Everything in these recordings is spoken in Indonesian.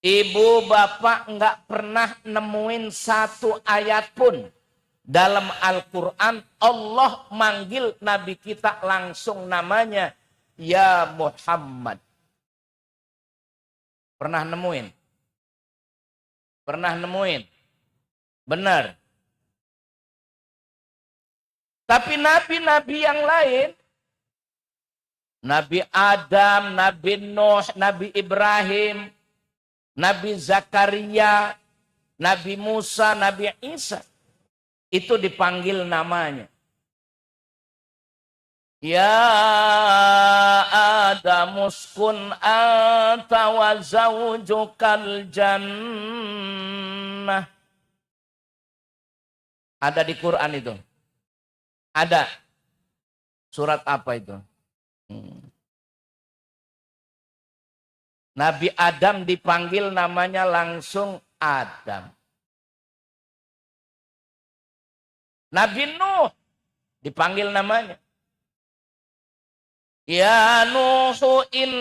Ibu bapak nggak pernah nemuin satu ayat pun dalam Al-Quran Allah manggil Nabi kita langsung namanya ya Muhammad. Pernah nemuin? Pernah nemuin? Benar. Tapi nabi-nabi yang lain, Nabi Adam, Nabi Nuh, Nabi Ibrahim, Nabi Zakaria, Nabi Musa, Nabi Isa, itu dipanggil namanya. Ya Adam uskun anta wa zawjukal jannah. Ada di Quran itu. Ada. Surat apa itu? Nabi Adam dipanggil namanya langsung Adam. Nabi Nuh dipanggil namanya. Ya Nuhu'in.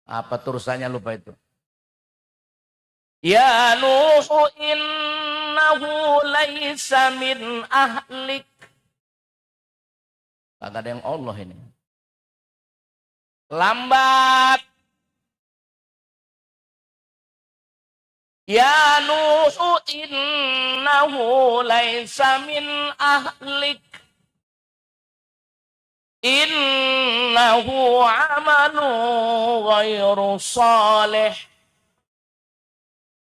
Apa tulisannya lupa itu. Ya Nuhu'innahu laisa min ahlik. Kagak ada yang Allah ini. Lambat. Ya Nuhu innahu laisa min ahlik. Innahu amalu ghairu salih.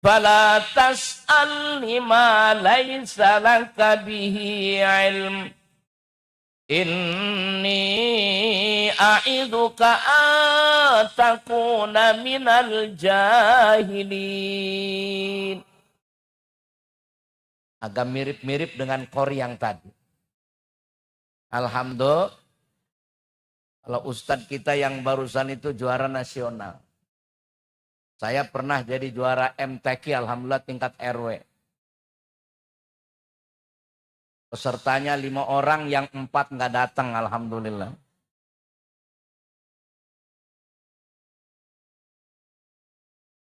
Fala tas'al lima laisa laka bihi ilm. Inni a'iduka an takuna minal jahilin. Agak mirip-mirip dengan kori yang tadi. Alhamdulillah. Kalau ustadz kita yang barusan itu juara nasional. Saya pernah jadi juara MTQ, alhamdulillah tingkat RW. Pesertanya 5 orang, yang 4 nggak datang, alhamdulillah.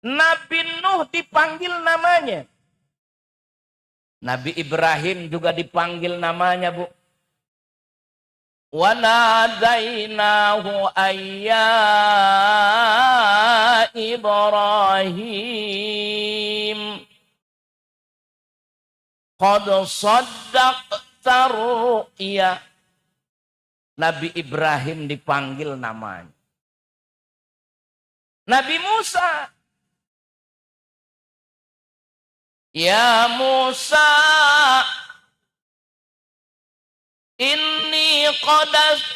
Nabi Nuh dipanggil namanya. Nabi Ibrahim juga dipanggil namanya, Bu. Wa nadainahu ayya Ibrahim. Qad saddaqta ru'ya. Nabi Ibrahim dipanggil namanya. Nabi Musa. Ya Musa. Inni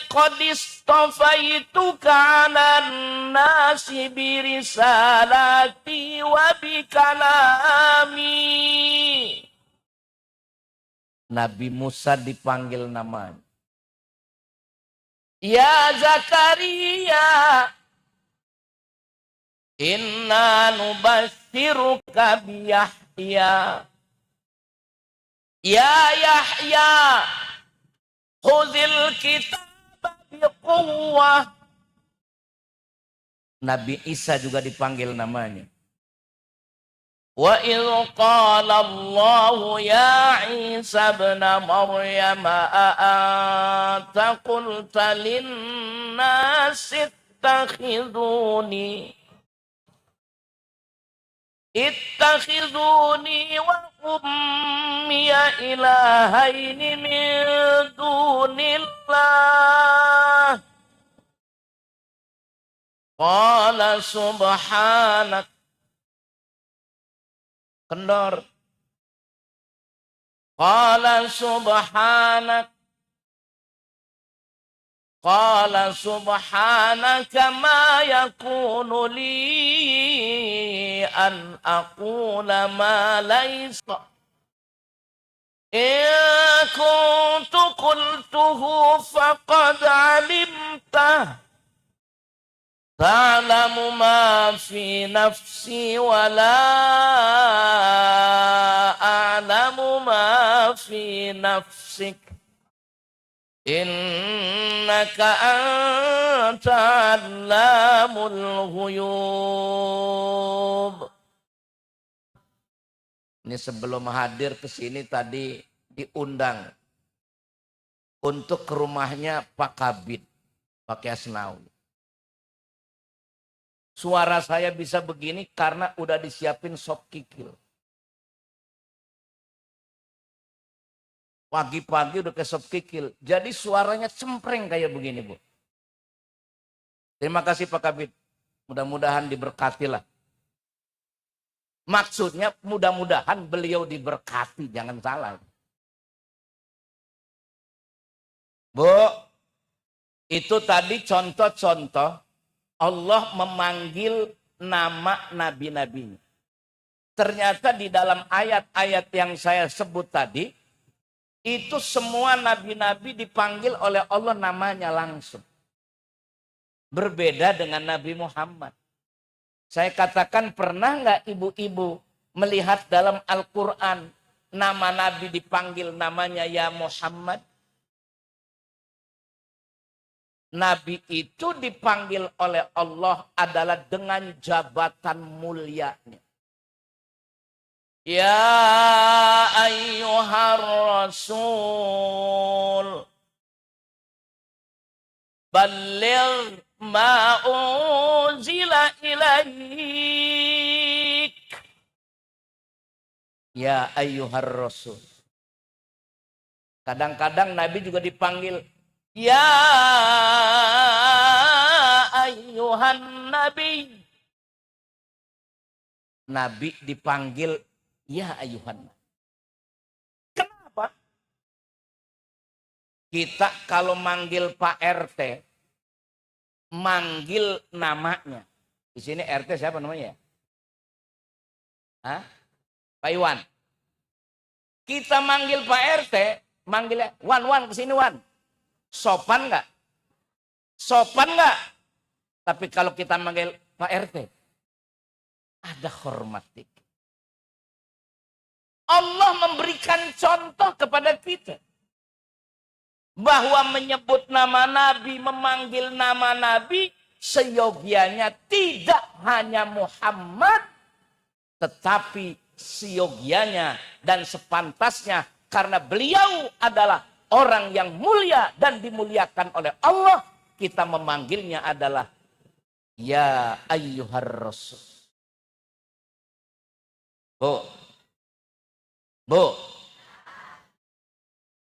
qad istafaituka 'alan nasi birisalati wa bikalami. Nabi Musa dipanggil namanya. Ya Zakaria, inna nubassiruka bi Yahya. Ya Yahya, khudhil kitaba biquwwah. Nabi Isa juga dipanggil namanya. Wa idh qala Allah ya Isa ibn Maryam a anta qulta lin-nasi ittakhiduni wa ummiya ilahaini min dunillah. Qala subhanak. Kendor. Qala subhanak. Qala subhanaka ma yakunu li an aqula ma laysa. In kuntu qultuhu faqad alimtah. Ta'lamu ma fi nafsi wa la a'lamu ma fi nafsik. Innaka anta 'allamul ghuyub. Ini sebelum hadir ke sini tadi diundang untuk ke rumahnya Pak Kabid, Pak Yasnawi. Suara saya bisa begini karena udah disiapin sop kikil. Pagi-pagi udah ke sop kikil. Jadi suaranya cempreng kayak begini, Bu. Terima kasih Pak Kabid. Mudah-mudahan diberkatilah. Maksudnya mudah-mudahan beliau diberkati, jangan salah. Bu, itu tadi contoh-contoh Allah memanggil nama nabi-nabinya. Ternyata di dalam ayat-ayat yang saya sebut tadi, itu semua nabi-nabi dipanggil oleh Allah namanya langsung. Berbeda dengan Nabi Muhammad. Saya katakan, pernah nggak ibu-ibu melihat dalam Al-Quran nama Nabi dipanggil namanya ya Muhammad? Nabi itu dipanggil oleh Allah adalah dengan jabatan mulianya. Ya ayyuhar rasul balligh ma unzila ilaik. Ya ayyuhar rasul. Kadang-kadang Nabi juga dipanggil ya ayyuhan nabi. Nabi dipanggil ya ayuhan. Kenapa? Kita kalau manggil Pak RT, manggil namanya. Di sini RT siapa namanya? Hah? Pak Iwan. Kita manggil Pak RT, manggilnya Wan, kesini Wan. Sopan nggak? Sopan nggak? Tapi kalau kita manggil Pak RT, ada hormat. Allah memberikan contoh kepada kita bahwa menyebut nama Nabi, memanggil nama Nabi seyogianya tidak hanya Muhammad, tetapi seyogianya dan sepantasnya karena beliau adalah orang yang mulia dan dimuliakan oleh Allah, kita memanggilnya adalah ya ayyuhar rasul. Bu,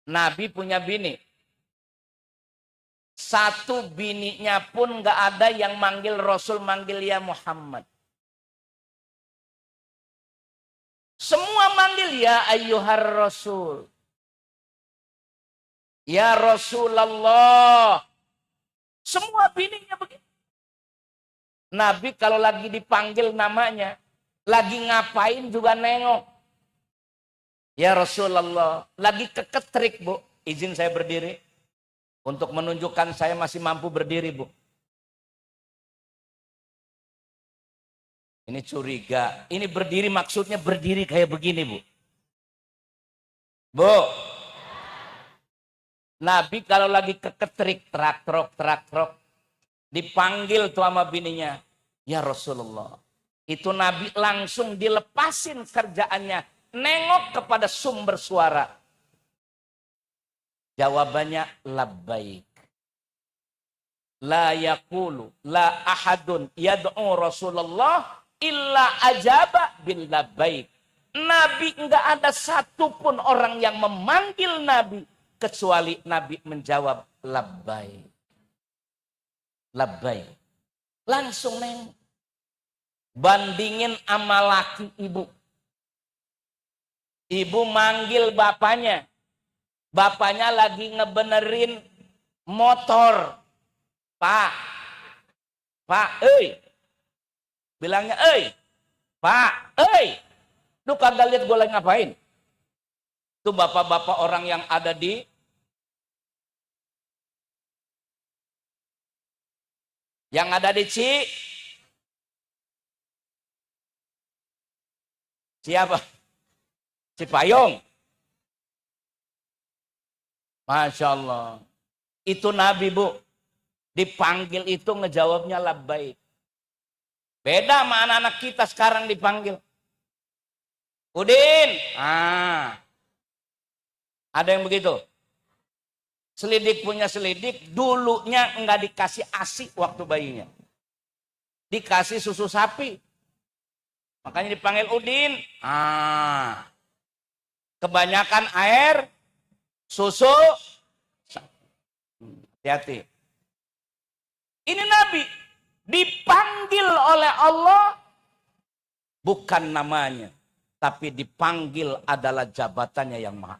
Nabi punya bini. Satu bininya pun gak ada yang manggil Rasul, manggil ya Muhammad. Semua manggil ya ayyuhar rasul. Ya Rasulullah. Semua bininya begitu. Nabi kalau lagi dipanggil namanya, lagi ngapain juga nengok. Ya Rasulullah, lagi keketrik Bu, izin saya berdiri. Untuk menunjukkan saya masih mampu berdiri Bu. Ini curiga, ini berdiri maksudnya berdiri kayak begini Bu. Bu, Nabi kalau lagi keketrik, terak-trok, dipanggil tuh sama bininya, ya Rasulullah. Itu Nabi langsung dilepasin kerjaannya. Nengok kepada sumber suara. Jawabannya labbaik. La yaqulu la ahadun yad'u Rasulullah illa ajaba bil labbaik. Nabi enggak ada satupun orang yang memanggil Nabi kecuali Nabi menjawab labbaik. Labbaik. Langsung nengok. Bandingin sama laki ibu. Ibu manggil bapaknya. Bapaknya lagi ngebenerin motor. Pak. Bilangnya, Pak, Lu kagak lihat gue lagi ngapain? Itu bapak-bapak orang yang ada di siapa? Cipayung. Masya Allah. Itu Nabi Bu. Dipanggil itu ngejawabnya labbaik. Beda sama anak-anak kita sekarang dipanggil. Udin. Ada yang begitu. Selidik punya selidik, dulunya enggak dikasih ASI waktu bayinya. Dikasih susu sapi. Makanya dipanggil Udin. Kebanyakan air, susu, hati-hati. Ini Nabi dipanggil oleh Allah bukan namanya, tapi dipanggil adalah jabatannya yang maha